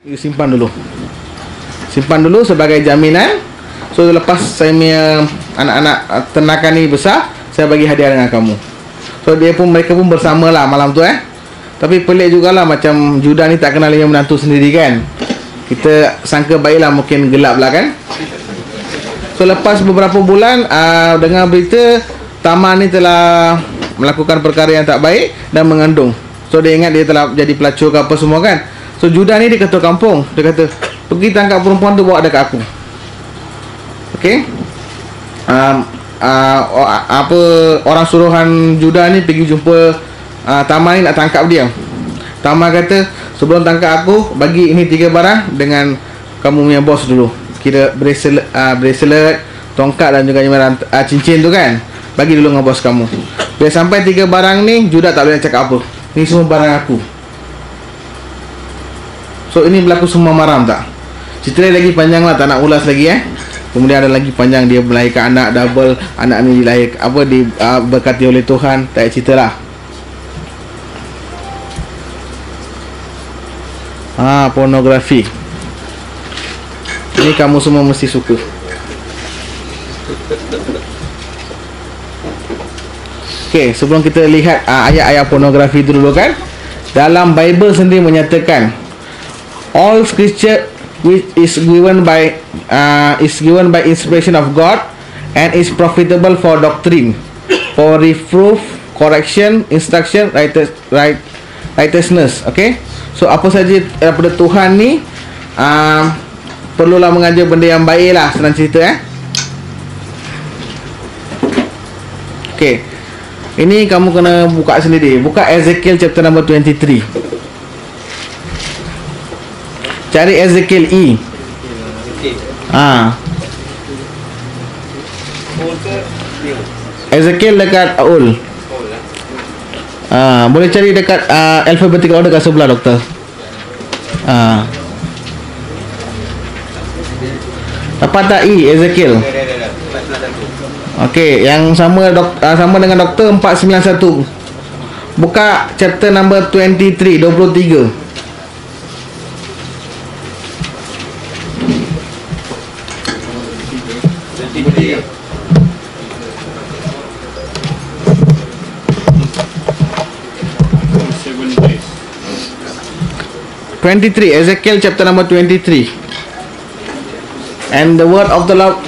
You simpan dulu. Simpan dulu sebagai jaminan. So lepas saya punya anak-anak ternakan ni besar, saya bagi hadiah dengan kamu. So mereka pun bersama lah malam tu Tapi pelik jugalah, macam Judah ni tak kenal dengan menantu sendiri kan. Kita sangka baiklah, mungkin gelap lah kan. So lepas beberapa bulan dengar berita Tamar ni telah melakukan perkara yang tak baik dan mengandung. So dia ingat dia telah jadi pelacur ke apa semua kan. So Judah ni dia ketua kampung. Dia kata, pergi tangkap perempuan tu, bawa dekat aku. Okay. Orang suruhan Judah ni pergi jumpa Tamar ni nak tangkap dia. Tamar kata, sebelum tangkap aku, bagi ini 3 barang dengan kamu punya bos dulu. Kira bracelet, tongkat dan juga cincin tu kan. Bagi dulu dengan bos kamu. Bila sampai 3 barang ni, Judah tak boleh cakap apa. Ni semua barang aku. So ini berlaku semua maram tak? Cerita dia lagi panjang lah, tak nak ulas lagi Kemudian ada lagi panjang, dia melahirkan anak double. Anak ni berkati oleh Tuhan. Tak payah cerita lah. Pornografi. Ini kamu semua mesti suka. Okay, sebelum kita lihat ayat-ayat pornografi itu dulu kan. Dalam Bible sendiri menyatakan all scripture which is given by inspiration of God and is profitable for doctrine, for reproof, correction, instruction, righteousness. Okay, so apa saja daripada Tuhan ni perlulah mengajar benda yang baik lah, senang cerita Okay, ini kamu kena buka sendiri. Buka Ezekiel chapter number 23. Cari Ezekiel E. Ezekiel dekat Aul. Boleh cari dekat alphabetical order kat sebelah, doktor. Dapat tak E, Ezekiel? Okey, yang sama dengan doktor 491. Buka chapter number 23, 23. 23, Ezekiel chapter number 23. And the word of the Lord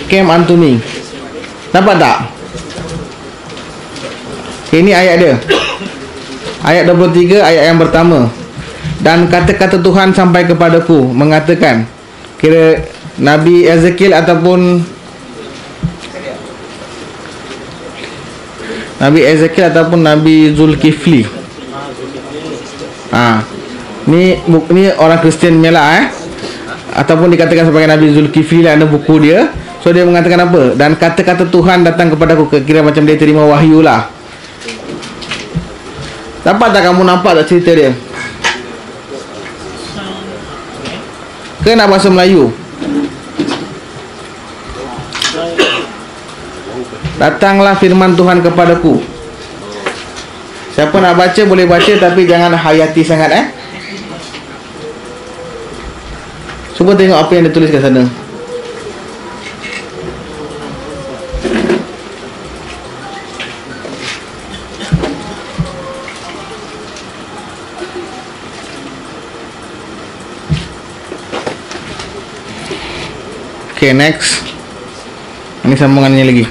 came unto me. Nampak tak? Ini ayat dia. Ayat 23, ayat yang pertama. Dan kata-kata Tuhan sampai kepadaku, mengatakan, kira Nabi Ezekiel ataupun Nabi Zulkifli. Ni orang Kristian punya lah ataupun dikatakan sebagai Nabi Zulkifli lah, ada buku dia. So dia mengatakan apa? Dan kata-kata Tuhan datang kepadaku, kira macam dia terima wahyu lah. Dapat tak kamu nampak tak cerita dia? Ke nak bahasa Melayu? Datanglah firman Tuhan kepadaku. Siapa nak baca boleh baca, tapi jangan hayati sangat Cuba tengok apa yang ditulis kat sana. Okay, next. Ini sambungannya lagi.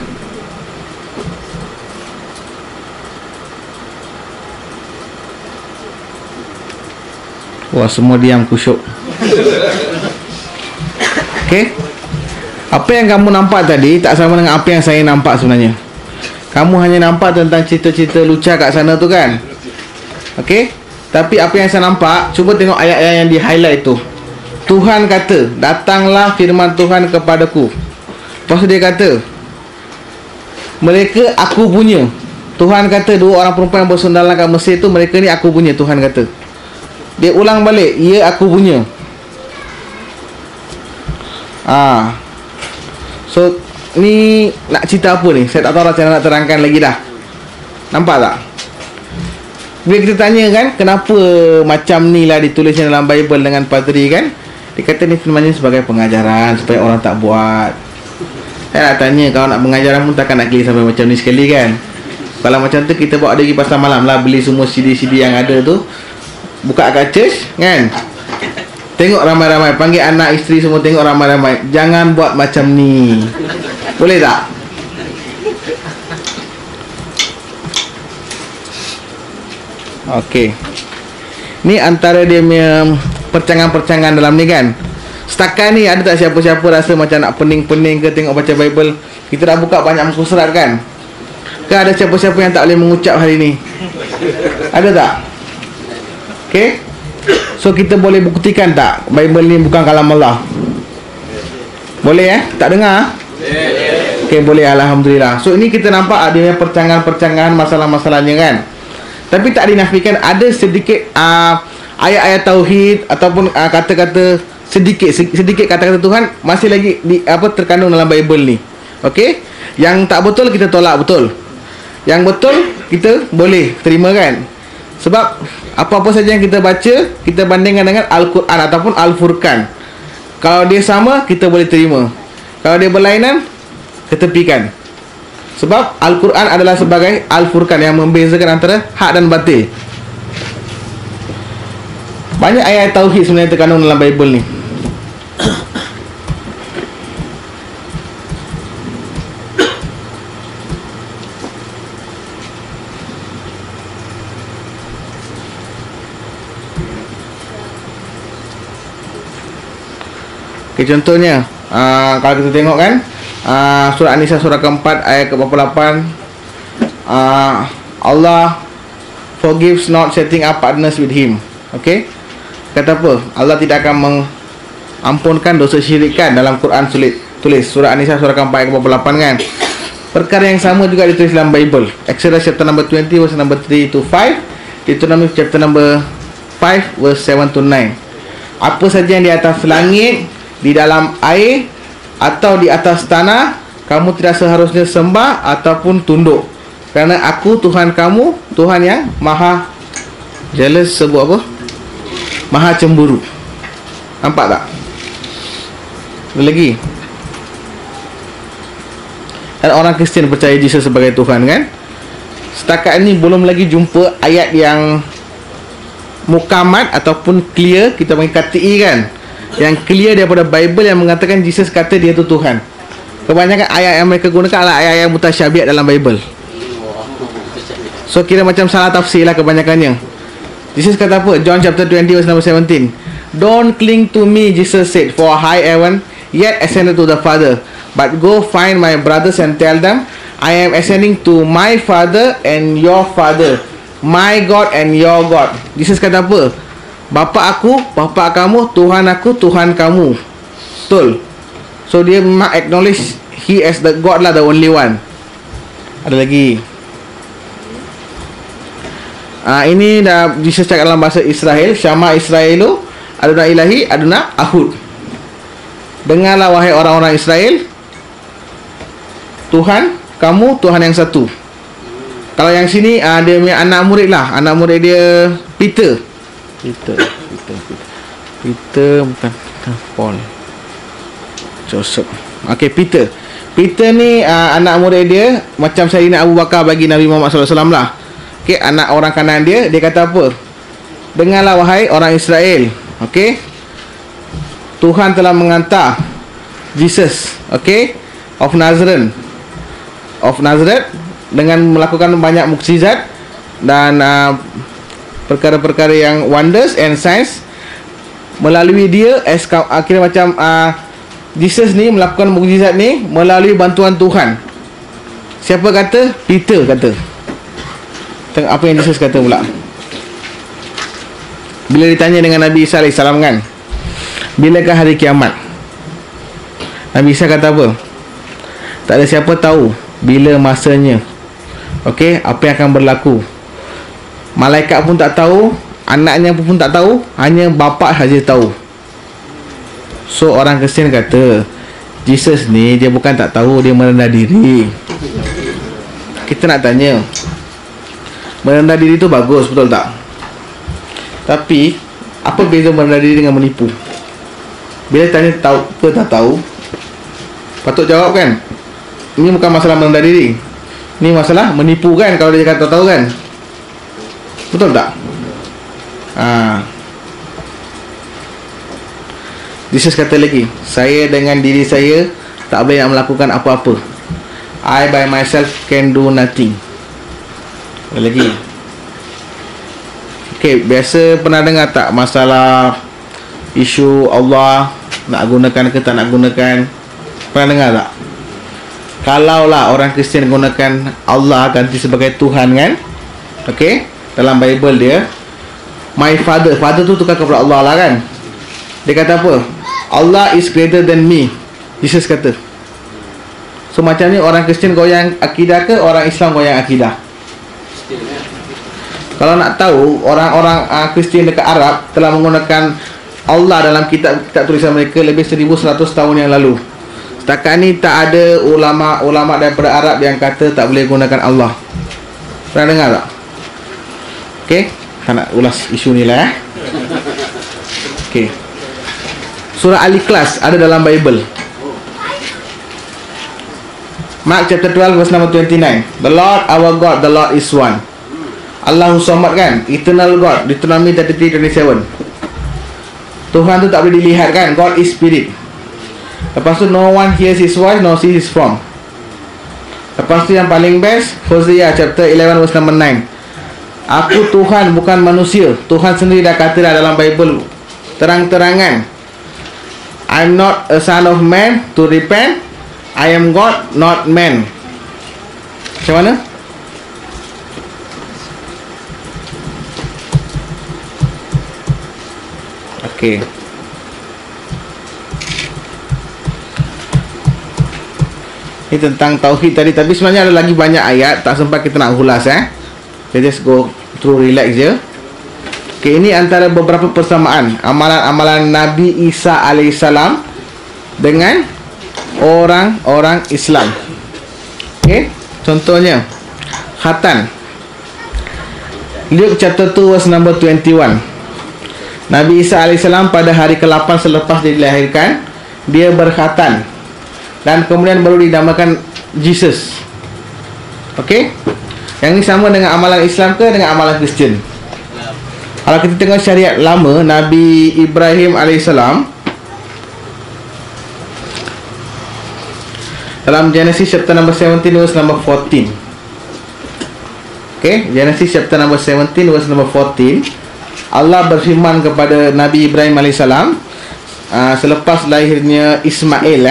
Wah, semua diam kusyuk. Okay, apa yang kamu nampak tadi tak sama dengan apa yang saya nampak sebenarnya. Kamu hanya nampak tentang cerita-cerita lucah kat sana tu kan. Okay, tapi apa yang saya nampak, cuba tengok ayat-ayat yang di highlight tu. Tuhan kata, datanglah firman Tuhan kepadaku. Lepas tu dia kata, mereka aku punya. Tuhan kata 2 orang perempuan yang bersundalan kat Mesir tu, mereka ni aku punya. Tuhan kata. Dia ulang balik, ya aku punya. So ni nak cerita apa ni? Saya tak tahu macam mana nak terangkan lagi dah. Nampak tak? Bila kita tanya kan, kenapa macam ni lah ditulisnya dalam Bible dengan padri kan, dia kata ni sebenarnya sebagai pengajaran supaya orang tak buat. Saya nak tanya, kalau nak pengajaran pun takkan nak klik sampai macam ni sekali kan. Kalau macam tu kita bawa dia pergi pasar malam lah, beli semua CD-CD yang ada tu, buka kat church kan, tengok ramai-ramai, panggil anak isteri semua, tengok ramai-ramai. Jangan buat macam ni. Boleh tak? Okey. Ni antara dia punya percangan-percangan dalam ni kan. Setakat ni ada tak siapa-siapa rasa macam nak pening-pening ke tengok baca Bible? Kita dah buka banyak muka surat kan? Ke ada siapa-siapa yang tak boleh mengucap hari ni? Ada tak? Okey. So kita boleh buktikan tak Bible ni bukan kalam Allah? Boleh Tak dengar? Okey, boleh, alhamdulillah. So ini kita nampak adanya percangan-percangan masalah-masalahnya kan. Tapi tak dinafikan ada sedikit ayat-ayat tauhid ataupun kata-kata sedikit kata-kata Tuhan masih lagi terkandung dalam Bible ni. Okey? Yang tak betul kita tolak betul. Yang betul kita boleh terima kan? Sebab apa-apa saja yang kita baca, kita bandingkan dengan Al-Quran ataupun Al-Furqan. Kalau dia sama, kita boleh terima. Kalau dia berlainan, ketepikan. Sebab Al-Quran adalah sebagai Al-Furqan yang membezakan antara hak dan batil. Banyak ayat tauhid sebenarnya terkandung dalam Bible ni. Okay, contohnya kalau kita tengok kan, surah An-Nisa surah keempat ayat ke-48, Allah forgives not setting up partners with him. Okay, kata apa? Allah tidak akan mengampunkan dosa syirikan dalam Quran tulis surah An-Nisa surah keempat ayat ke-48 kan. Perkara yang sama juga ditulis dalam Bible. Exodus chapter number 20 verse number 3 to 5, Deuteronomy chapter number 5 verse 7 to 9. Apa saja yang di atas langit, di dalam air atau di atas tanah, kamu tidak seharusnya sembah ataupun tunduk, kerana aku Tuhan kamu, Tuhan yang maha jealous, sebut apa? Maha cemburu. Nampak tak? Ada lagi. Dan orang Kristian percaya Jesus sebagai Tuhan kan. Setakat ini belum lagi jumpa ayat yang mukamat ataupun clear, kita panggil KTI kan, yang clear daripada Bible yang mengatakan Jesus kata dia tu Tuhan. Kebanyakan ayat yang mereka gunakan adalah ayat-ayat mutasyabihat dalam Bible. So kira macam salah tafsir lah kebanyakannya. Jesus kata apa? John chapter 20 verse number 17. Don't cling to me, Jesus said, for I haven't yet ascended to the Father, but go find my brothers and tell them I am ascending to my Father and your Father, my God and your God. Jesus kata apa? Bapa aku, bapa kamu, Tuhan aku, Tuhan kamu. Betul. So dia memang acknowledge he as the God lah, the only one. Ada lagi. Ini dah Jesus cakap dalam bahasa Israel. Syama Israelu Aduna ilahi Aduna ahud. Dengarlah wahai orang-orang Israel, Tuhan kamu, Tuhan yang satu. Kalau yang sini dia punya anak murid lah. Anak murid dia Peter bukan Paul, Joseph. Okay, Peter ni anak murid dia, macam Sayyidina Abu Bakar bagi Nabi Muhammad SAW lah. Okay, anak orang kanan dia. Dia kata apa? Dengarlah wahai orang Israel, okay, Tuhan telah mengantar Jesus, okay, of Nazareth dengan melakukan banyak mukjizat dan perkara-perkara yang wonders and signs. Melalui dia akhirnya macam Jesus ni melakukan mukjizat ni melalui bantuan Tuhan. Siapa kata? Peter kata. Tengok apa yang Jesus kata pula. Bila ditanya dengan Nabi Isa AS kan, bilakah hari kiamat? Nabi Isa kata apa? Tak ada siapa tahu bila masanya. Okey, apa yang akan berlaku. Malaikat pun tak tahu, anaknya pun tak tahu, hanya bapa saja tahu. So orang Kristian kata Jesus ni dia bukan tak tahu, dia merendah diri. Kita nak tanya, Merendah diri itu bagus, betul tak? Tapi apa beza merendah diri dengan menipu? Bila tanya tahu ke tak tahu, patut jawab kan? Ini bukan masalah merendah diri, ini masalah menipu kan, kalau dia kata tahu kan? Betul tak? Jesus kata lagi, saya dengan diri saya tak boleh nak melakukan apa-apa. I by myself can do nothing. Lagi. Okay, biasa pernah dengar tak masalah isu Allah nak gunakan ke tak nak gunakan? Pernah dengar tak? Kalaulah orang Kristian gunakan Allah ganti sebagai Tuhan kan? Okay, dalam Bible dia, my father tu tukar kepada Allah lah kan? Dia kata apa? Allah is greater than me, Jesus kata. So macam ni orang Kristian goyang akidah ke orang Islam goyang akidah? Kalau nak tahu, orang-orang Kristian dekat Arab telah menggunakan Allah dalam kitab tulisan mereka lebih 1100 tahun yang lalu. Setakat ni tak ada ulama daripada Arab yang kata tak boleh gunakan Allah. Pernah dengar tak? Okay, tak nak ulas isu ni lah Okay, surah Al-Ikhlas ada dalam Bible. Mark chapter 12 verse number 29. The Lord our God, the Lord is one. Allahu Samad kan, eternal God, Deuteronomy 33:27. Tuhan tu tak boleh dilihat kan, God is spirit. Lepas tu no one hears his voice nor sees his form. Lepas tu yang paling best, Hosea chapter 11 verse number 9. Aku Tuhan bukan manusia. Tuhan sendiri dah kata dah dalam Bible terang-terangan, I'm not a son of man to repent, I am God not man. Macam mana? Okay. Ini tentang tauhid tadi, tapi sebenarnya ada lagi banyak ayat, tak sempat kita nak ulas Kita just go through, relax je. Okay, ini antara beberapa persamaan amalan-amalan Nabi Isa alaihissalam dengan orang-orang Islam. Okay, contohnya khatan. Luke chapter 2 verse number 21. Nabi Isa alaihissalam pada hari ke-8 selepas dia dilahirkan, dia berkhatan dan kemudian baru dinamakan Jesus. Okay, yang ini sama dengan amalan Islam ke dengan amalan Kristian? Kalau kita tengok syariat lama, Nabi Ibrahim alaihissalam dalam Genesis chapter number 17 verse number 14. Okay, Genesis chapter number 17 verse number 14, Allah berfirman kepada Nabi Ibrahim alaihissalam selepas lahirnya Ismail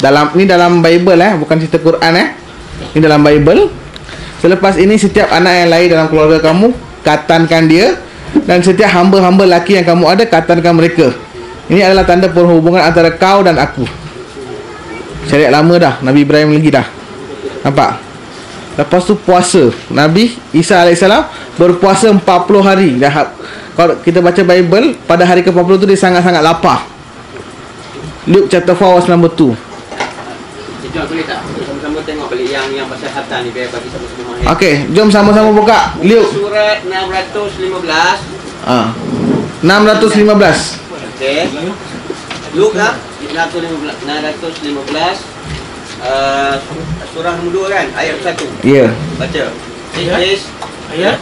dalam Bible bukan cerita Quran ini dalam Bible. Selepas ini setiap anak yang lahir dalam keluarga kamu, katankan dia, dan setiap hamba-hamba lelaki yang kamu ada, katankan mereka. Ini adalah tanda perhubungan antara kau dan aku. Syariat lama dah, Nabi Ibrahim lagi dah. Nampak? Lepas tu puasa. Nabi Isa alaihissalam berpuasa 40 hari. Kalau kita baca Bible, pada hari ke-40 tu dia sangat-sangat lapar. Luke chapter 4 verse number 2. Jom boleh tak? Sama-sama tengok balik yang pasal khatan ni, biar bagi sama-sama mahir. Okey, jom sama-sama buka Luke Surat 615. 615. Okey. Luke 615. Surah nombor 2 kan? Ayat 1. Ya. Baca. Ayat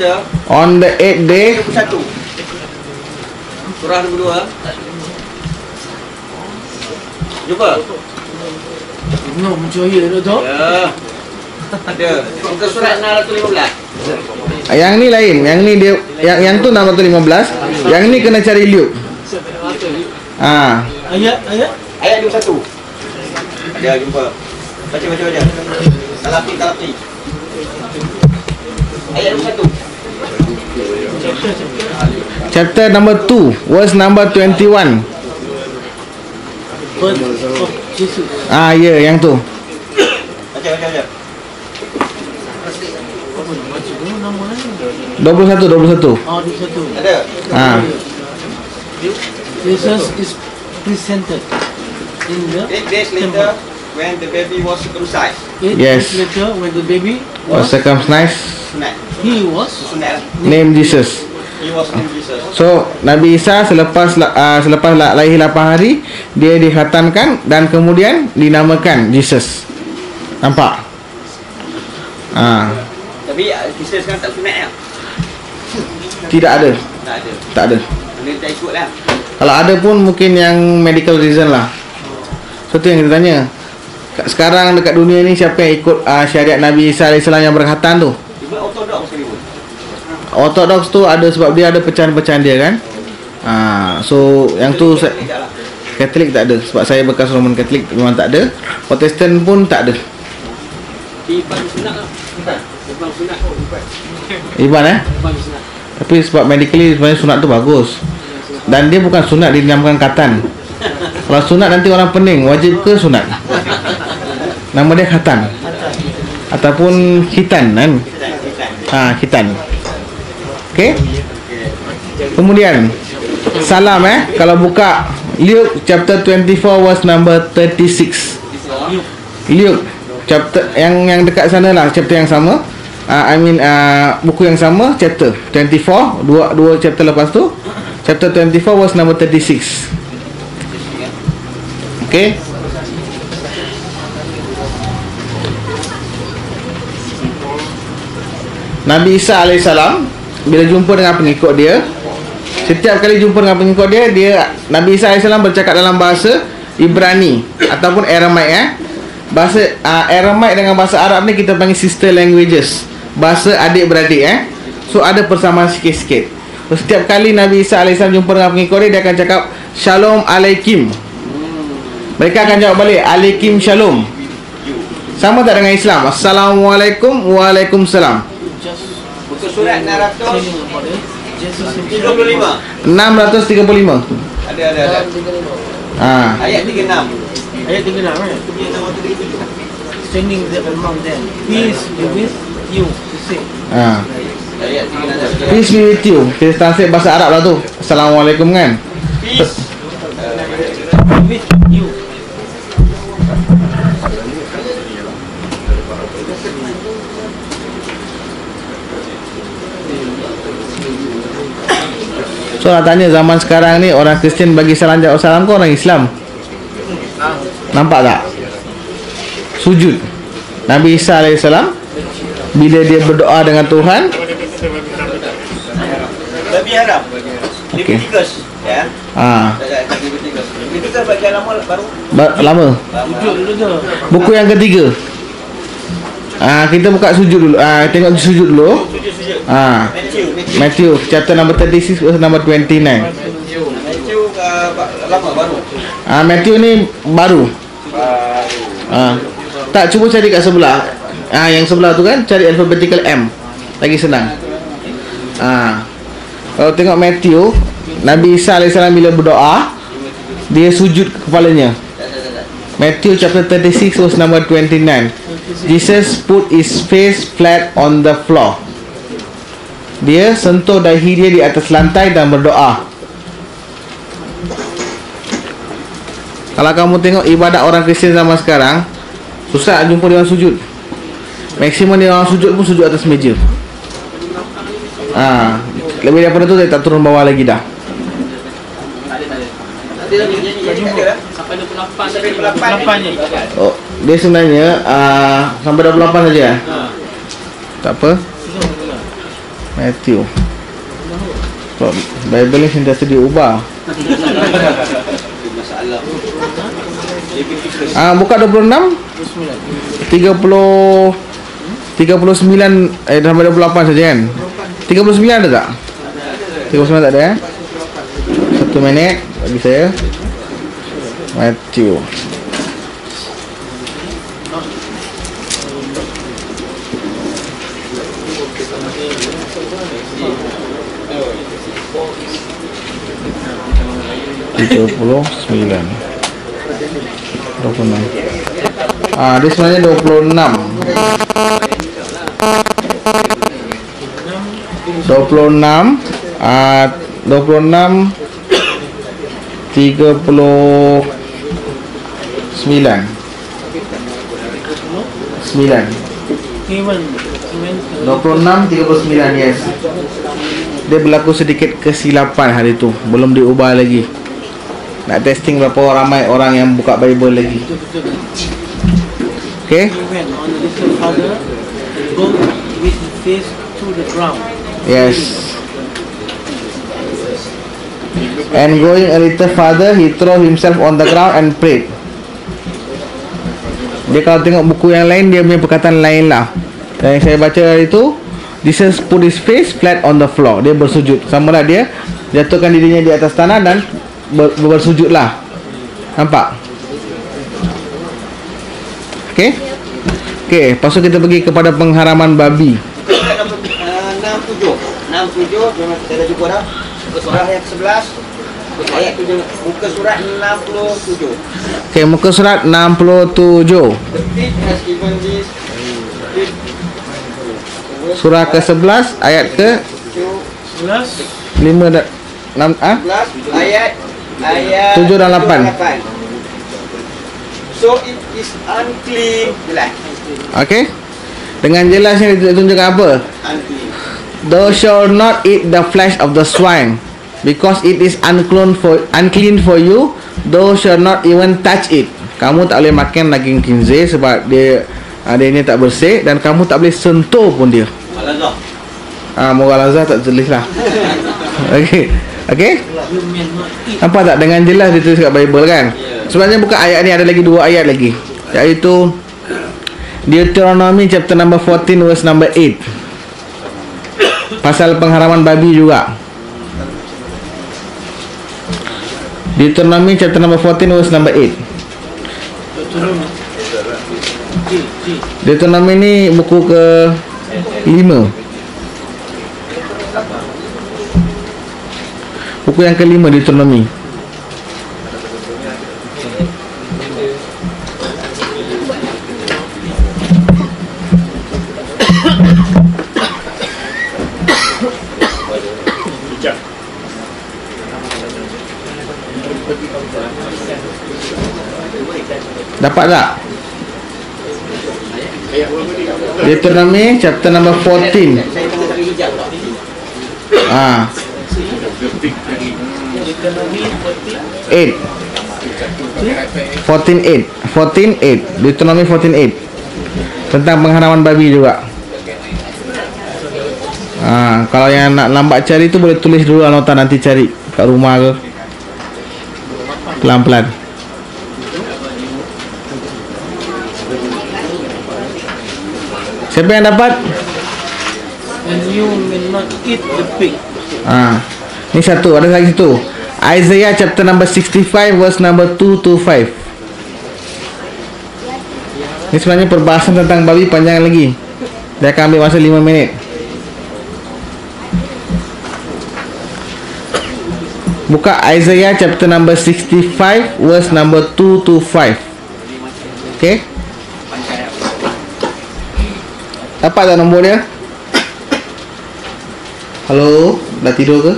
On the 8th day. 1. Surah nombor 2. Jumpa? No, mencahaya tu. Ya. Ada. Bukan surat 615. Yang ni lain. Yang ni dia yang tu 615. Yang ni kena cari Luke. Ayat Ayat 21. Ada, jumpa. Baca. Talapi. Ayat 21. Chapter number 2 verse number 21. Jesus. Ya, yang tu. Baca. 21. Di satu. Ada. Jesus is presented in the 8 days later, when the baby was circumcised. 8 Yes. days later, when the baby Was circumcised. Sunat. He was. Sunat lah. Name Jesus. He was named Jesus. So Nabi Isa selepas lahir 8 hari dia dikhatamkan dan kemudian dinamakan Jesus. Nampak? Tapi Kristen sekarang tak sunat ya? Tidak ada. Tak ada. Tak ada. Mana tak ikut lah. Kalau ada pun mungkin yang medical reason lah. So tu yang kita tanya. Sekarang dekat dunia ni siapa yang ikut syariat Nabi Isa AS yang berkhatam tu? Even ortodoks sekali pun. Orthodox tu ada sebab dia ada pecahan-pecahan dia kan. So yang tu Katolik tak lah. Katolik tak ada sebab saya bekas Roman Katolik memang tak ada. Protestan pun tak ada. Iban sunat lah. Iban sunat. Iban Iban sunat. Tapi sebab medically sebenarnya sunat tu bagus. Dan dia bukan sunat, dia dinamakan khatan. Kalau sunat nanti orang pening, wajib ke sunat? Nama dia khatan ataupun khitan kan? Khitan. Okey. Kemudian salam kalau buka Luke chapter 24 verse number 36. Luke chapter yang dekat sana lah, chapter yang sama. Buku yang sama, chapter 24, dua chapter lepas tu, chapter 24 verse number 36. Okey. Nabi Isa AS bila jumpa dengan pengikut dia, setiap kali jumpa dengan pengikut dia Nabi Isa AS bercakap dalam bahasa Ibrani ataupun Aramaik. Bahasa Aramaik dengan bahasa Arab ni kita panggil sister languages, bahasa adik-beradik So ada persamaan sikit-sikit. So, setiap kali Nabi Isa AS jumpa dengan pengikut dia akan cakap Shalom Alaikum. Mereka akan jawab balik Alaikum Shalom. Sama tak dengan Islam? Assalamualaikum, Waalaikumsalam. Buku surat 635. 635. Ada. Ayat 36. Ayat 36 right? Standing there among them. Peace be with you. To say. Ayat 36. Peace be with you. Kita translate bahasa Arab lah tu. Assalamualaikum kan? Peace. With you. So nak tanya zaman sekarang ni orang Kristian bagi salam jawab salam ke orang Islam? Nampak tak? Sujud. Nabi Isa AS bila dia berdoa dengan Tuhan, Lebih haram. Leviticus. Ya. Leviticus bagian lama baru. Lama. Sujud dulu tu. Buku yang ketiga. Kita buka sujud dulu. Tengok sujud dulu. Sujud. Matthew chapter number 36 verse number 29. Matthew lama baru. Matthew ni baru. Tak, cuba cari kat sebelah. Yang sebelah tu kan, cari alphabetical M. Lagi senang. Kalau tengok Matthew, Nabi Isa AS bila berdoa, dia sujud kepalanya. Matthew chapter 36 verse number 29. Jesus put his face flat on the floor. Dia sentuh dahi dia di atas lantai dan berdoa. Kalau kamu tengok ibadat orang Kristian zaman sekarang, susah jumpa dia orang sujud. Maksimum dia orang sujud pun sujud atas meja. Lebih daripada tu dia tak turun bawah lagi dah. Sampai 28 ni. Dia sebenarnya sampai 28 saja. Tak apa. Matthew. So, Bible ni sentiasa diubah. Masalah. Buka 26 30 39 sampai 28 saja kan. 39 ada tak? 39 tak ada 1 minit bagi saya. Matthew. Dia sebenarnya 26 9 Even 26, 26, 39, yes. Dia berlaku sedikit kesilapan hari tu, belum diubah lagi. Nak testing berapa ramai orang yang buka Bible lagi. Okay. He went on the little father, go with his face to the ground. Yes. And going a little farther, he threw himself on the ground and prayed. Dia kalau tengok buku yang lain, dia punya perkataan lain lah. Dan yang saya baca hari itu, Jesus put his face flat on the floor. Dia bersujud. Sama lah dia jatuhkan dirinya di atas tanah dan bersujud lah. Nampak? Okay. Okay, lepas tu kita pergi kepada pengharaman babi. 67. Jangan kita dah jumpa dah. Surah yang ke-11. Ayat tu jangan. Muka surat 67. Okay, muka surat 67. The pig has given this. Surah ke-11 ayat ke 11, 5 dan 6 ayat 7 dan 8. So it is unclean. Jelas. Okey. Dengan jelasnya ditunjukkan apa? Unclean. Thou shalt not eat the flesh of the swine, because it is unclean for you. Thou shalt not even touch it. Kamu tak boleh makan daging khinzir sebab dia ini tak bersih, dan kamu tak boleh sentuh pun dia. Malazah. Mughalazah tak tulis lah. Okey. Okey. you may not eat. Nampak tak? Dengan jelas ditulis kat Bible kan? Sebenarnya bukan ayat ni, ada lagi 2 ayat lagi, iaitu Deuteronomy chapter number 14 verse number 8. Pasal pengharaman babi juga. Deuteronomy chapter number 14 verse number 8. Deuteronomy ni buku ke 5. Buku yang ke-5 Deuteronomy. Dapat tak? Deuteronomy chapter number 14. Ah. 8. 14:8. Deuteronomy 14:8. Tentang pengharaman babi juga. Kalau yang nak lambat cari tu boleh tulis dulu nota, nanti cari kat rumah ke. Pelan-pelan. Siapa yang dapat? And you may not eat the pig. Ni satu, ada lagi satu. Isaiah chapter number 65 verse number 2 to 5. Ini sebenarnya perbahasan tentang babi panjang lagi. Dia akan ambil masa 5 minit. Buka Isaiah chapter number 65 verse number 2 to 5. Okay. Dapat tak nombor dia? Halo, dah tidur ke?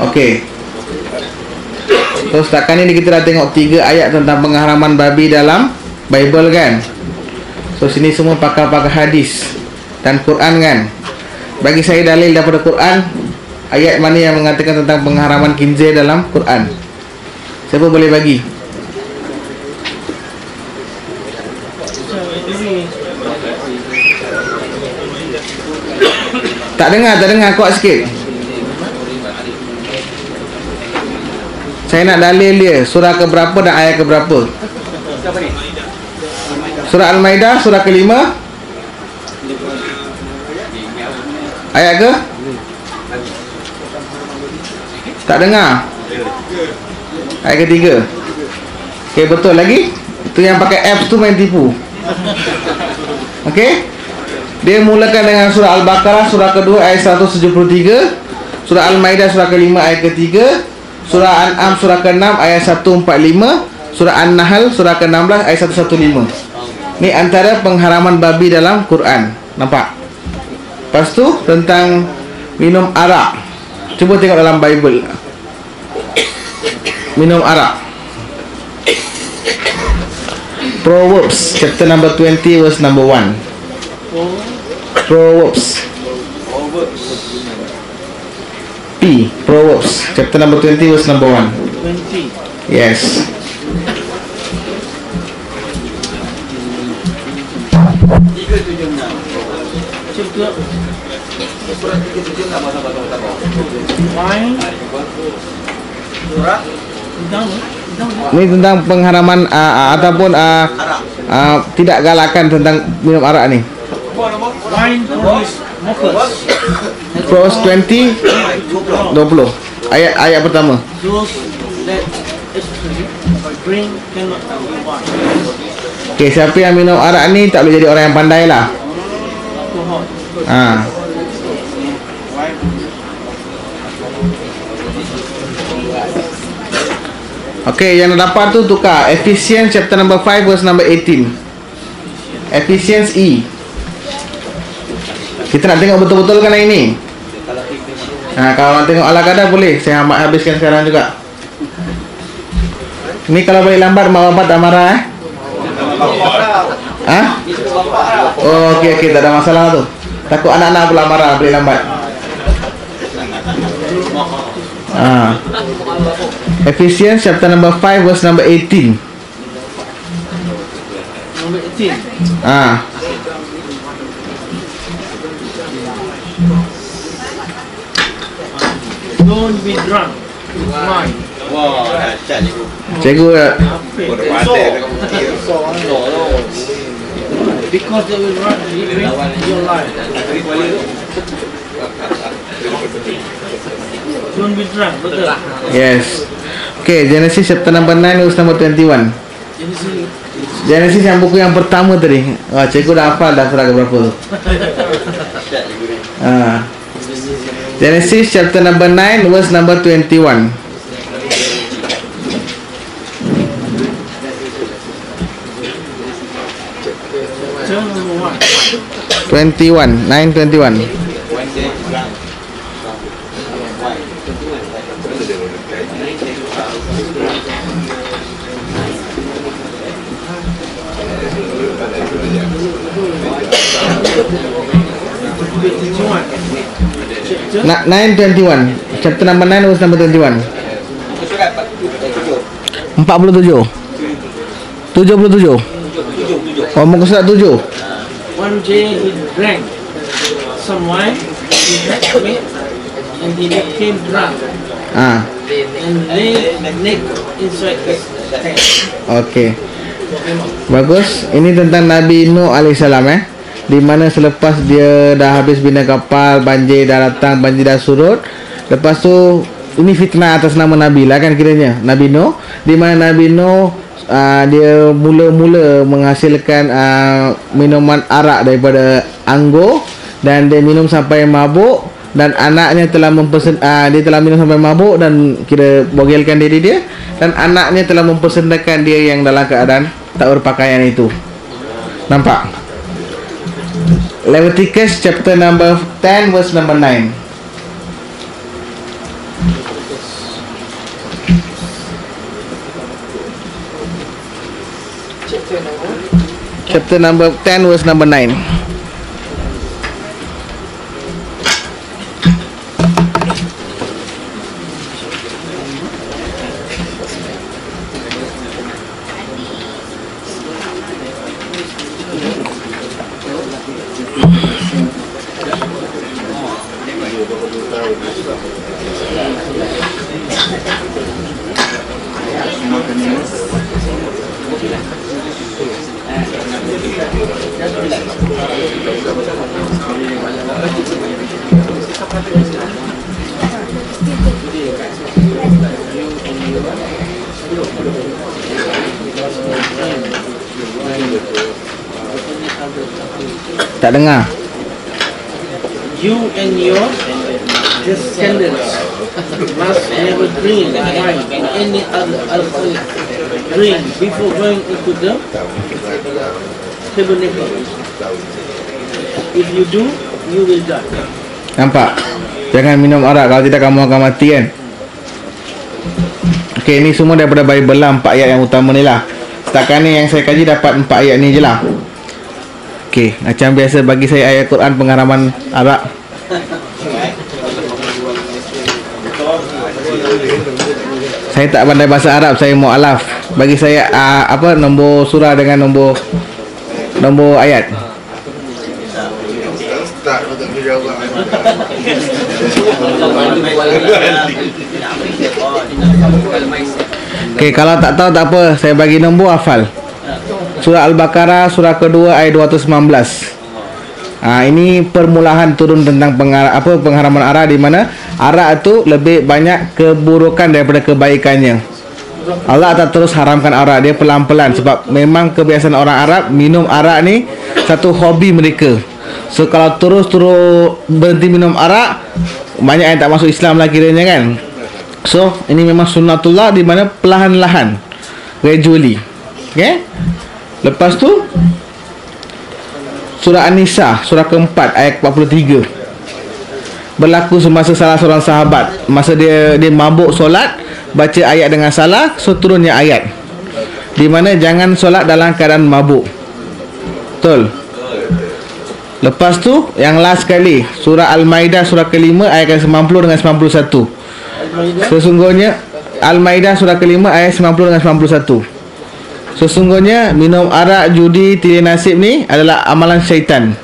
Okey. So setakat ni kita dah tengok 3 ayat tentang pengharaman babi dalam Bible kan. So sini semua pakar-pakar hadis dan Quran kan. Bagi saya dalil daripada Quran, ayat mana yang mengatakan tentang pengharaman khinzir dalam Quran? Siapa boleh bagi? Tak dengar, kuat sikit. Saya nak dalil dia. Surah ke berapa dan ayat ke berapa? Surah Al-Maidah, surah ke-5, ayat ke? Tak dengar. Ayat ke-3. Okay, betul lagi. Itu yang pakai apps tu main tipu. Okay. Dia mulakan dengan surah Al-Baqarah surah kedua ayat 173, surah Al-Maidah surah ke-5 ayat ke-3, surah An'am surah ke-6 ayat 145, surah An-Nahl surah ke-16 ayat 115. Ni antara pengharaman babi dalam Quran. Nampak? Lepas tu tentang minum arak. Cuba tengok dalam Bible. Minum arak. Proverbs chapter number 20 verse number 1. Proverbs. Proverbs chapter number 20 verse number 1. 20. Yes. Chapter Surat 376 sama-sama. wine. Surat Ini tentang pengharaman ataupun tidak galakan tentang minum arak ni. wine produce mockers. Proverbs 20 20. Ayat pertama. Those that especially drink cannot be wine. Okey, siapa yang minum arak ni tak boleh jadi orang yang pandai lah. Alcohol. Okey, yang dapat tu tukar. Ephesians chapter number 5 verse number 18. Ephesians E. Kita nak tengok betul-betul kan yang ini? Kalau nak tengok ala kadar boleh. Saya habiskan sekarang juga. Ni kalau balik lambat mak bapak tak marah Oh, okey, tak ada masalah tu. Takut anak-anak pula marah balik lambat. Ephesians chapter number 5 verse number 18. Number 18. Don't be drunk with wine. Wah, dahsyat Cikgu Because they will run your life. Don't be drunk, betul? Yes. Okay, Genesis chapter number 9 verse number 21. Genesis yang buku yang pertama tadi. Cikgu dah hafal dah surah berapa tu. Genesis chapter number 9 verse number 21. Turn number 1. 21, 9:21. Nak 9:21. Chapter number 9 verse number 21. Surat 47. 77. Oh, muka surat 7. One day he drank some wine, he had meat, and he became drunk and lay naked inside his tent. Okey. Bagus. Ini tentang Nabi Nuh alaihissalam di mana selepas dia dah habis bina kapal, banjir dah datang, banjir dah surut. Lepas tu ini fitnah atas nama Nabi lah kan kiranya. Nabi Nuh, di mana Nabi Nuh dia mula-mula menghasilkan minuman arak daripada anggur dan dia minum sampai mabuk dan anaknya telah dia telah minum sampai mabuk dan kira bogelkan diri dia dan anaknya telah mempersendahkan dia yang dalam keadaan tak berpakaian itu. Nampak? Leviticus chapter number 10 verse number 9. Chapter number 10 verse number 9. Tak dengar. You and your descendants must never drink wine or any other alcoholic drink before going into the tabernacle. If you do, you will die. Nampak? Jangan minum arak, kalau tidak kamu akan mati kan. Okey, ini semua daripada Bible lah, 4 ayat yang utama ni lah. setakat ni yang saya kaji dapat 4 ayat ni je lah. Okey, macam biasa bagi saya ayat Quran pengharaman Arab. Saya tak pandai bahasa Arab, saya mu'alaf. Bagi saya nombor surah dengan nombor ayat. Okey, kalau tak tahu tak apa, saya bagi nombor hafal. Surah Al-Baqarah surah kedua ayat 219. Ini permulaan turun tentang pengharaman arak, di mana arak itu lebih banyak keburukan daripada kebaikannya. Allah tak terus haramkan arak, dia pelan-pelan, sebab memang kebiasaan orang Arab minum arak ni satu hobi mereka. So kalau terus berhenti minum arak, banyak yang tak masuk Islam lah kiranya kan. So ini memang sunnatullah, di mana perlahan-lahan, gradually. Okay. Lepas tu surah An-Nisa surah keempat ayat 43. Berlaku semasa salah seorang sahabat, masa dia mabuk solat, baca ayat dengan salah, so turunnya ayat di mana jangan solat dalam keadaan mabuk. Betul. Lepas tu yang last sekali, surah Al-Maidah surah kelima ayat 90 dengan 91. Sesungguhnya Al-Maidah surah kelima ayat 90 dengan 91. Sesungguhnya minum arak, judi, tilir nasib ni adalah amalan syaitan.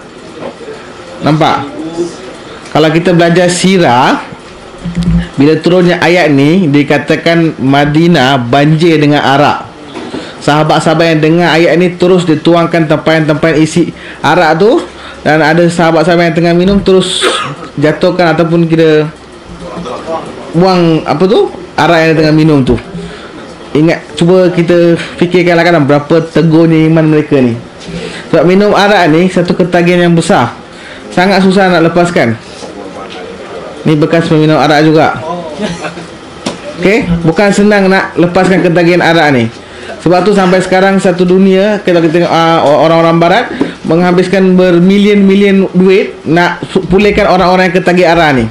Nampak? Kalau kita belajar sirah, bila turunnya ayat ni, dikatakan Madinah banjir dengan arak. Sahabat-sahabat yang dengar ayat ni terus dituangkan tempayan-tempayan isi arak tu, dan ada sahabat-sahabat yang tengah minum terus jatuhkan ataupun kira buang arak yang tengah minum tu. Ingat, cuba kita fikirkanlah kan berapa tegurnya iman mereka ni. Sebab minum arak ni satu ketagihan yang besar, sangat susah nak lepaskan. Ni bekas peminum arak juga. Okay, bukan senang nak lepaskan ketagihan arak ni. Sebab tu sampai sekarang satu dunia, kalau kita tengok orang-orang barat menghabiskan bermilion-milion duit nak pulihkan orang-orang yang ketagih arak ni.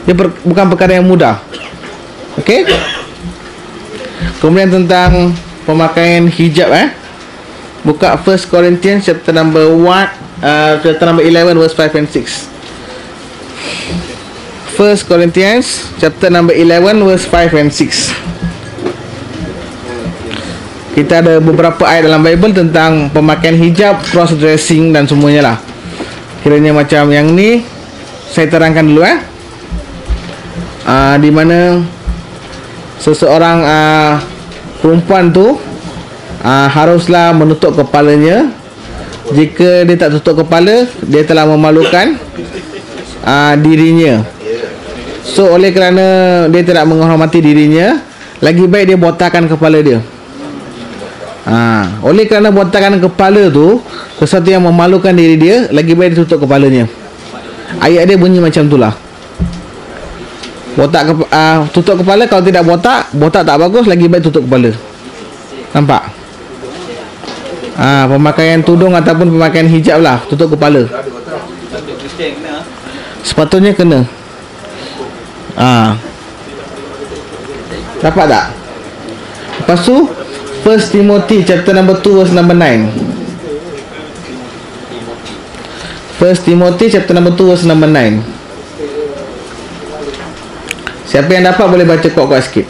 Dia bukan perkara yang mudah. Okay. Kemudian tentang pemakaian hijab, buka 1 Corinthians chapter number 11 verse 5 and 6. 1 Corinthians chapter number 11 verse 5 and 6. Kita ada beberapa ayat dalam Bible tentang pemakaian hijab, cross dressing dan semuanya lah. Kiranya macam yang ni saya terangkan dulu, di mana seseorang perempuan tu haruslah menutup kepalanya. Jika dia tak tutup kepala, dia telah memalukan dirinya. So oleh kerana dia tidak menghormati dirinya, lagi baik dia botakkan kepala dia. Oleh kerana botakkan kepala tu sesuatu yang memalukan diri dia, lagi baik dia tutup kepalanya. Ayat dia bunyi macam itulah. Tutup kepala. Kalau tidak botak tak bagus, lagi baik tutup kepala. Nampak? Pemakaian tudung ataupun pemakaian hijab lah, tutup kepala. Sepatutnya kena. Dapat tak? Lepas tu 1 Timothy chapter number 2 verse number 9. 1 Timothy chapter number 2 verse number 9. Siapa yang dapat boleh baca kuat-kuat sikit.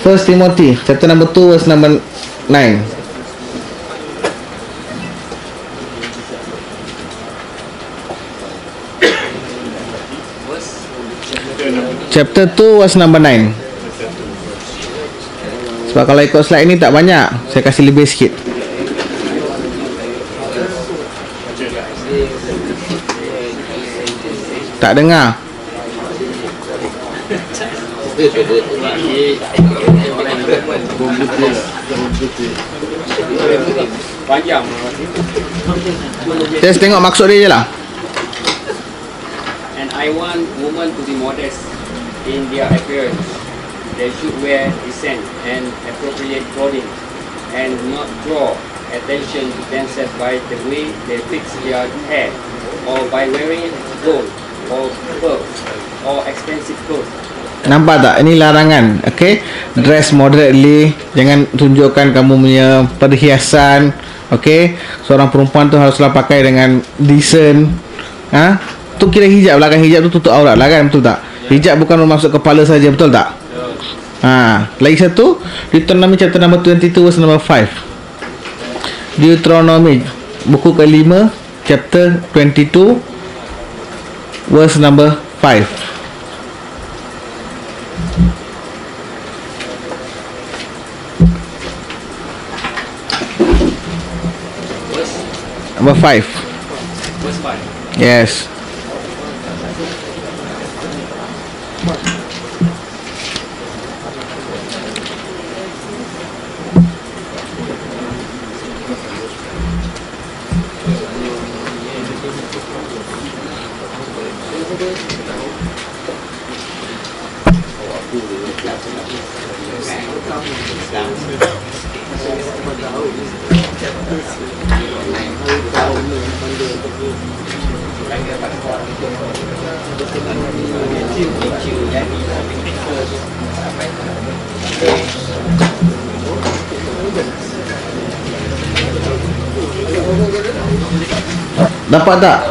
First Timothy chapter number 2 verse number 9. Chapter 2 verse number 9. Sebab kalau ikut slide ini tak banyak, saya kasih lebih sikit. Tak dengar. Just tengok maksud dia je lah. And I want women to be modest in their appearance. They should wear decent and appropriate clothing and not draw attention to themselves by the way they fix their hair or by wearing gold, or pearls or expensive clothes. Nampak tak? Ini larangan. Okay, dress moderately. Jangan tunjukkan kamu punya perhiasan. Okay, seorang perempuan tu haruslah pakai dengan decent. Tu kira hijab lah kan. Hijab tu tutup aurat lah kan. Betul tak? Hijab bukan bermaksud kepala saja. Betul tak? Lagi satu, Deuteronomy chapter number 22 verse number 5. Deuteronomy buku ke-5 chapter 22 verse number 5. Number 5. Verse 5. Yes. Dapat tak?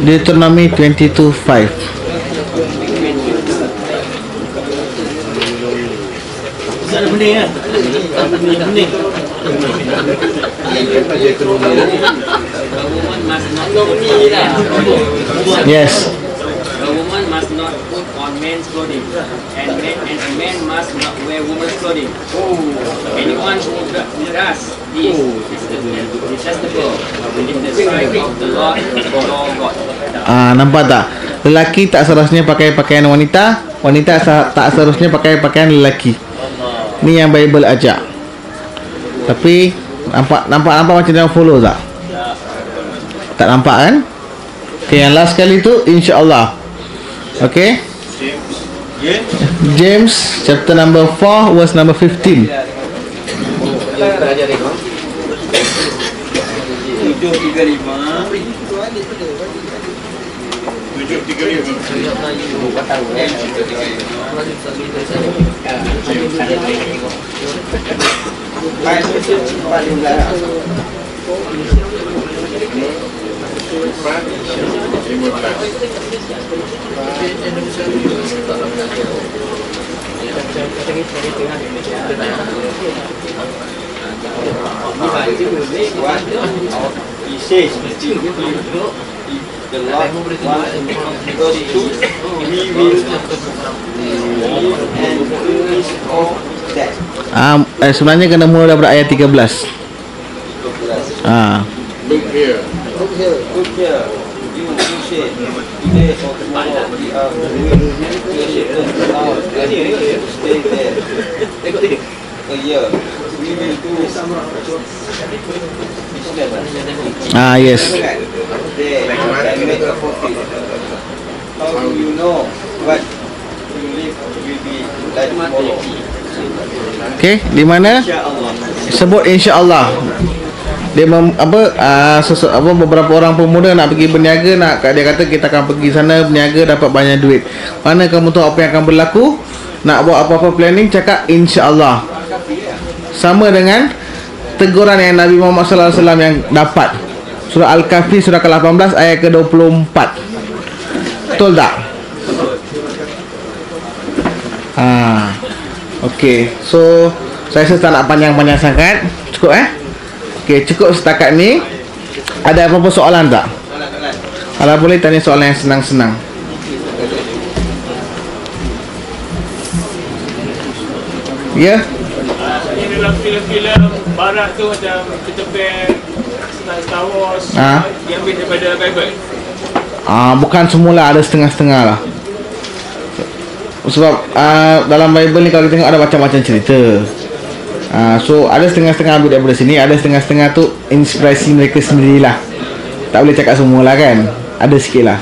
Deuteronomy 22:5. Ada bening kan? Bening. A woman must not Yes. A woman must not put on men's clothing, and a man must not wear woman's clothing. Anyone who does this is detestable in the sight of the Lord God. Nampak tak? Lelaki tak seharusnya pakai pakaian wanita, wanita tak seharusnya pakai pakaian lelaki. Ni yang Bible ajak. Tapi nampak macam dia follow tak? Tak nampak kan? Okay, yang last kali tu insya-Allah. Okay? James chapter number 4 verse number 15. He says, the Lord wants us to, we will live and finish all that. Sebenarnya kena mula daripada ayat 13. Look here. You say, today or tomorrow we are going to stay there a year. We will do Yes. there and make a profit. How do you know what you live will be like tomorrow? Okay, di mana? InsyaAllah. Sebut insya-Allah. Dia beberapa orang pemuda nak pergi berniaga, dia kata kita akan pergi sana berniaga dapat banyak duit. Mana kamu tahu apa yang akan berlaku? Nak buat apa-apa planning, cakap insya-Allah. Sama dengan teguran yang Nabi Muhammad sallallahu alaihi wasallam yang dapat. Surah Al-Kahfi surah ke-18 ayat ke-24. Betul tak? Okey. So saya rasa tak nak panjang-panjang sangat. Cukup Okey, cukup setakat ni. Ada apa-apa soalan tak? Kalau boleh tanya soalan yang senang-senang. Ya? Ini dalam filem-filem barat tu macam Peter Pan, Star Wars, yang ambil daripada Bible. Bukan semula, ada setengah-setengah lah. Sebab dalam Bible ni kalau kita tengok ada macam-macam cerita. So ada setengah-setengah ambil daripada sini, ada setengah-setengah tu inspirasi mereka sendirilah. Tak boleh cakap semua lah kan. Ada sikit lah.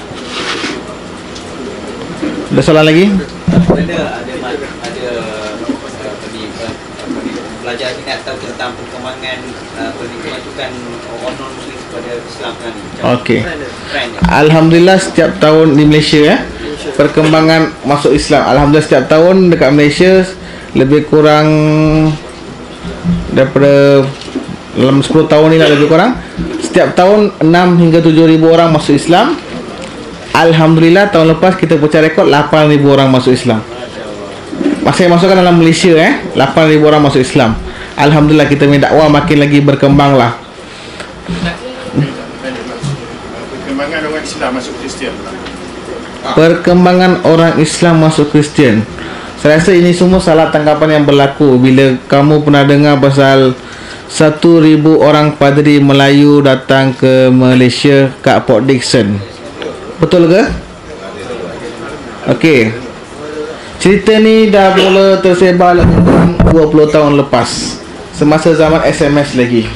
Ada soalan lagi? Belajar tingkat tahu tentang perkembangan pemasukan orang non-Muslim kepada Islam ni. Okey. Trend dia. Alhamdulillah setiap tahun di Malaysia perkembangan masuk Islam. Alhamdulillah setiap tahun dekat Malaysia lebih kurang daripada dalam 10 tahun ni lah, lebih kurang setiap tahun 6 hingga 7,000 orang masuk Islam. Alhamdulillah tahun lepas kita pecah rekod 8,000 orang masuk Islam. Masa yang masukkan dalam Malaysia 8,000 orang masuk Islam. Alhamdulillah kita punya dakwah makin lagi berkembang lah. Perkembangan orang Islam masuk Kristian. Perkembangan orang Islam masuk Kristian, saya rasa ini semua salah tangkapan yang berlaku bila kamu pernah dengar pasal 1,000 orang padri Melayu datang ke Malaysia kat Port Dickson. Betul ke? Okey. Cerita ni dah mula tersebar lebih kurang 20 tahun lepas, semasa zaman SMS lagi.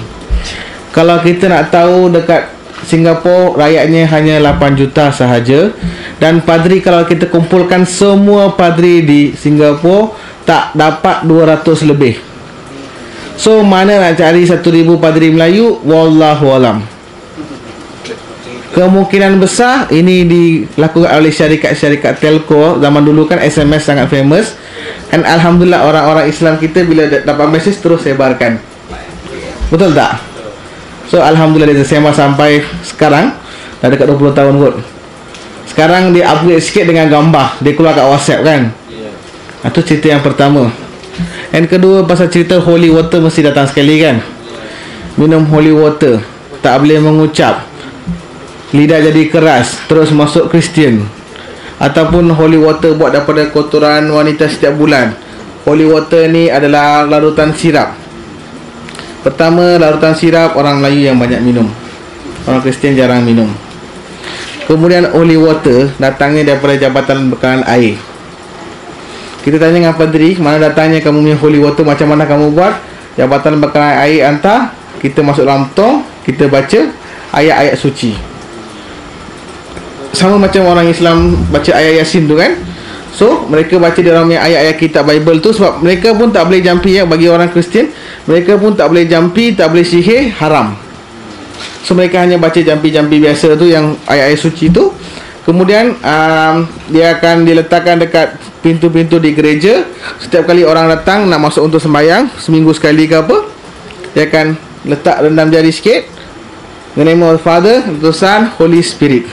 Kalau kita nak tahu, dekat Singapura rakyatnya hanya 8 juta sahaja, dan padri kalau kita kumpulkan semua padri di Singapura tak dapat 200 lebih. So mana nak cari 1,000 padri Melayu? Wallahualam. Kemungkinan besar ini dilakukan oleh syarikat-syarikat telco. Zaman dulu kan SMS sangat famous, dan alhamdulillah orang-orang Islam kita bila dapat mesej terus sebarkan. Betul tak? So alhamdulillah dia sebar sampai sekarang dah dekat 20 tahun kot. Sekarang dia upgrade sikit dengan gambar, dia keluar kat WhatsApp kan. Itu cerita yang pertama. Dan kedua, pasal cerita holy water mesti datang sekali kan. Minum holy water, tak boleh mengucap, lidah jadi keras, terus masuk Kristian. Ataupun holy water buat daripada kotoran wanita setiap bulan. Holy water ni adalah larutan sirap. Pertama, larutan sirap orang Melayu yang banyak minum, orang Kristian jarang minum. Kemudian holy water datangnya daripada Jabatan Bekalan Air. Kita tanya dengan padri, mana datangnya kamu punya holy water, macam mana kamu buat? Jabatan Bekalan Air hantar, kita masuk dalam tong, kita baca ayat-ayat suci. Sama macam orang Islam baca ayat Yasin tu kan. So mereka baca dalam ayat-ayat kitab Bible tu, sebab mereka pun tak boleh jampi bagi orang Kristian, mereka pun tak boleh jampi, tak boleh sihir, haram. So mereka hanya baca jampi-jampi biasa tu, yang ayat-ayat suci tu. Kemudian dia akan diletakkan dekat pintu-pintu di gereja. Setiap kali orang datang nak masuk untuk sembahyang, seminggu sekali ke apa, dia akan letak rendam jari sikit, in the name of the Father, the Son, Holy Spirit.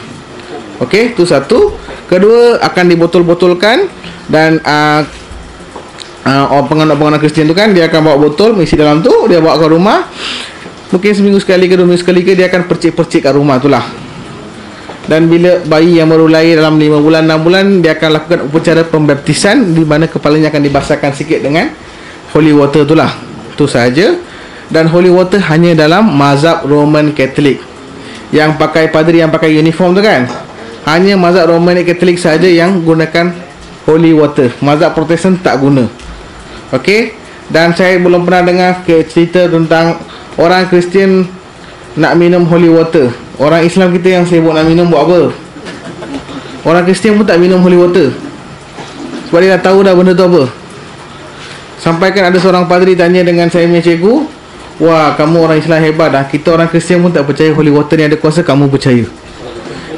Okey, itu satu. Kedua, akan dibotol-botolkan. Dan penganut-penganut Kristian tu kan, dia akan bawa botol, isi dalam tu, dia bawa ke rumah. Mungkin seminggu sekali ke 2 minggu sekali ke, dia akan percik-percik kat rumah tu lah. Dan bila bayi yang baru lahir dalam 5 bulan, 6 bulan, dia akan lakukan upacara pembaptisan, di mana kepalanya akan dibasahkan sikit dengan holy water tu lah. Itu sahaja. Dan holy water hanya dalam mazhab Roman Catholic, yang pakai padri yang pakai uniform tu kan. Hanya mazhab Roman Catholic sahaja yang gunakan holy water. Mazhab Protestan tak guna. Okey. Dan saya belum pernah dengar cerita tentang orang Kristian nak minum holy water. Orang Islam kita yang sibuk nak minum buat apa? Orang Kristian pun tak minum holy water, sebab dia dah tahu dah benda tu apa. Sampaikan ada seorang padri tanya dengan saya punya cikgu, wah kamu orang Islam hebat dah, kita orang Kristian pun tak percaya holy water ni ada kuasa, kamu percaya.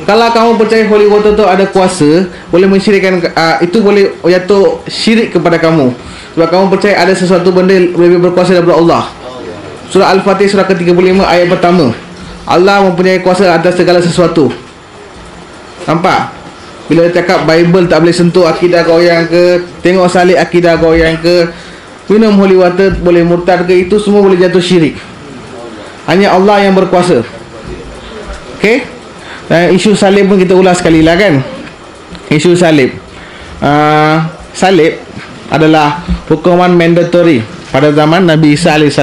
Kalau kamu percaya holy water tu ada kuasa, boleh mensyirikkan, itu boleh jatuh syirik kepada kamu, sebab kamu percaya ada sesuatu benda lebih berkuasa daripada Allah. Surah Al-Fatih surah ke-35 ayat pertama, Allah mempunyai kuasa atas segala sesuatu. Nampak? Bila dia cakap Bible tak boleh sentuh akidah goyang ke, tengok salib akidah goyang ke, minum holy water boleh murtad ke, itu semua boleh jatuh syirik. Hanya Allah yang berkuasa. Okey? Dan isu salib pun kita ulas sekali lah kan. Isu salib, salib adalah hukuman mandatory pada zaman Nabi Isa AS.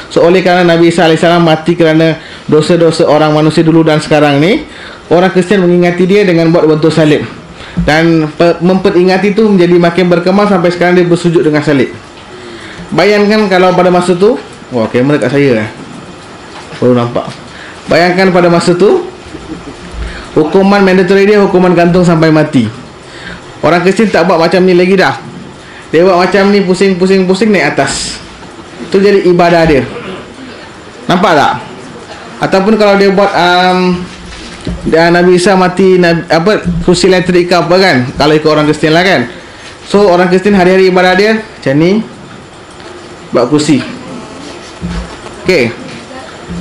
So oleh kerana Nabi Isa AS mati kerana dosa-dosa orang manusia dulu dan sekarang ni, orang Kristian mengingati dia dengan buat bentuk salib. Dan memperingati itu menjadi makin berkembang sampai sekarang dia bersujud dengan salib. Bayangkan kalau pada masa tu, wah kamera kat saya baru nampak. Bayangkan pada masa tu, hukuman mandatory dia hukuman gantung sampai mati. Orang Kristian tak buat macam ni lagi dah. Dia buat macam ni, pusing-pusing-pusing naik atas. Itu jadi ibadah dia. Nampak tak? Ataupun kalau dia buat dan Nabi Isa mati kursi elektrik ke apa kan, kalau ikut orang Kristian lah kan. So orang Kristian hari-hari ibadah dia macam ni, buat kursi. Okay.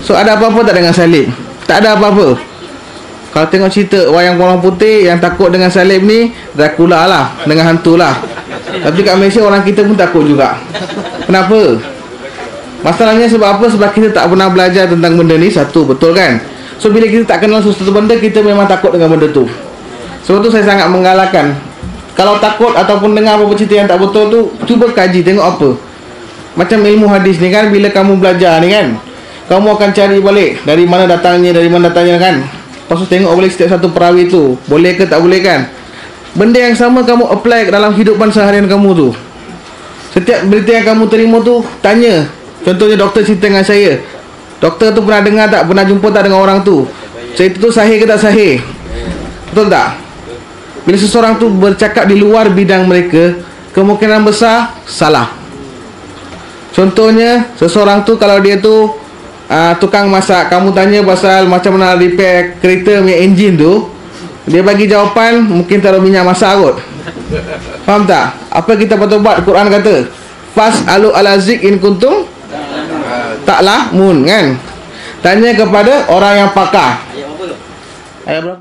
So ada apa-apa tak dengan salib? Tak ada apa-apa. Kalau tengok cerita wayang orang putih yang takut dengan salib ni, Dracula lah, dengan hantu lah. Tapi kat Malaysia orang kita pun takut juga. Kenapa? Masalahnya sebab apa? Sebab kita tak pernah belajar tentang benda ni. Satu, betul kan? So bila kita tak kenal sesuatu benda, kita memang takut dengan benda tu. Sebab tu saya sangat menggalakkan, kalau takut ataupun dengar apa-apa cerita yang tak betul tu, cuba kaji, tengok apa. Macam ilmu hadis ni kan, bila kamu belajar ni kan, kamu akan cari balik dari mana datangnya kan. Lepas tu tengok balik setiap satu perawi tu, boleh ke tak boleh kan. Benda yang sama kamu apply dalam hidupan seharian kamu tu. Setiap berita yang kamu terima tu, tanya. Contohnya doktor cerita dengan saya, doktor tu pernah dengar tak, pernah jumpa tak dengan orang tu, cerita tu sahih ke tak sahih? Betul tak? Bila seseorang tu bercakap di luar bidang mereka, kemungkinan besar salah. Contohnya seseorang tu kalau dia tu tukang masak, kamu tanya pasal macam mana repair kereta punya enjin tu, dia bagi jawapan mungkin taruh minyak masak kot. Faham tak? Apa kita patut buat? Quran kata fas'alu ala zik in kuntum ta'lamun kan. Tanya kepada orang yang pakar. Ayat berapa?